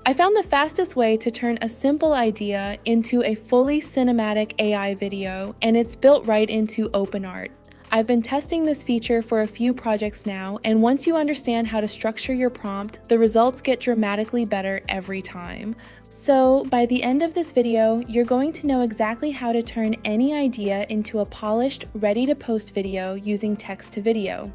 I found the fastest way to turn a simple idea into a fully cinematic AI video, and it's built right into OpenArt. I've been testing this feature for a few projects now, and once you understand how to structure your prompt, the results get dramatically better every time. So by the end of this video, you're going to know exactly how to turn any idea into a polished, ready-to-post video using text to video.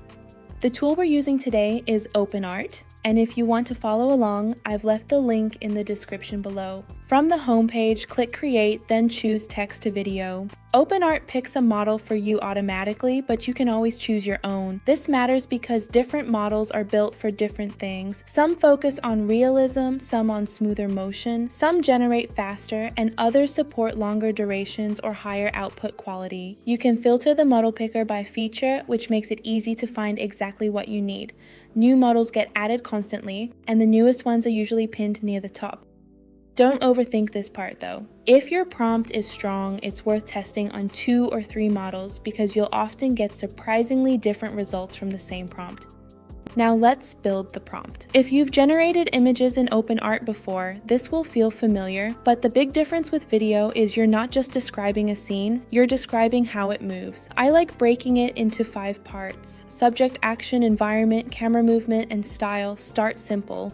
The tool we're using today is OpenArt, and if you want to follow along, I've left the link in the description below. From the homepage, click Create, then choose Text to Video. OpenArt picks a model for you automatically, but you can always choose your own. This matters because different models are built for different things. Some focus on realism, some on smoother motion, some generate faster, and others support longer durations or higher output quality. You can filter the model picker by feature, which makes it easy to find exactly what you need. New models get added constantly, and the newest ones are usually pinned near the top. Don't overthink this part though. If your prompt is strong, it's worth testing on 2 or 3 models because you'll often get surprisingly different results from the same prompt. Now let's build the prompt. If you've generated images in OpenArt before, this will feel familiar, but the big difference with video is you're not just describing a scene, you're describing how it moves. I like breaking it into 5 parts. Subject, action, environment, camera movement, and style. Start simple.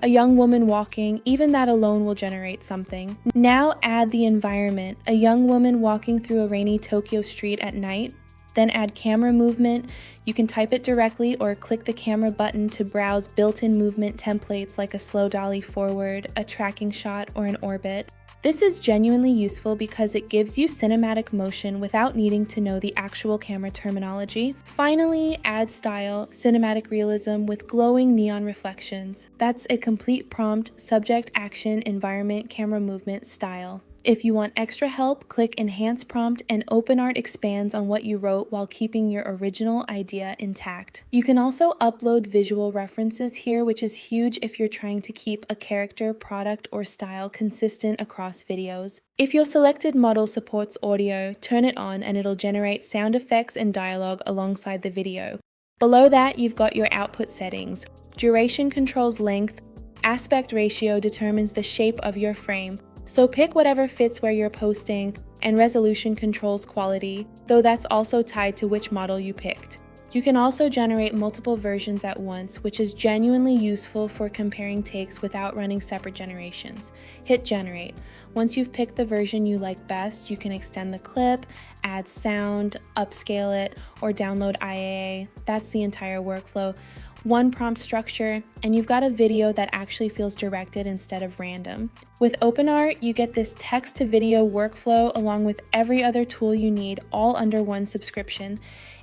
A young woman walking, even that alone will generate something. Now add the environment, a young woman walking through a rainy Tokyo street at night. Then add camera movement. You can type it directly or click the camera button to browse built-in movement templates like a slow dolly forward, a tracking shot, or an orbit. This is genuinely useful because it gives you cinematic motion without needing to know the actual camera terminology. Finally, add style, cinematic realism with glowing neon reflections. That's a complete prompt: subject, action, environment, camera movement, style. If you want extra help, click Enhance Prompt and OpenArt expands on what you wrote while keeping your original idea intact. You can also upload visual references here, which is huge if you're trying to keep a character, product, or style consistent across videos. If your selected model supports audio, turn it on and it'll generate sound effects and dialogue alongside the video. Below that, you've got your output settings. Duration controls length, aspect ratio determines the shape of your frame. So pick whatever fits where you're posting, and resolution controls quality, though that's also tied to which model you picked. You can also generate multiple versions at once, which is genuinely useful for comparing takes without running separate generations. Hit generate. Once you've picked the version you like best, you can extend the clip, add sound, upscale it, or download IAA. That's the entire workflow. One prompt structure, and you've got a video that actually feels directed instead of random. With OpenArt, you get this text-to-video workflow along with every other tool you need, all under one subscription.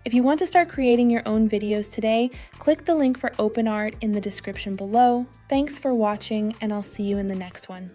If you want to start creating your own videos today, click the link for OpenArt in the description below. Thanks for watching, and I'll see you in the next one.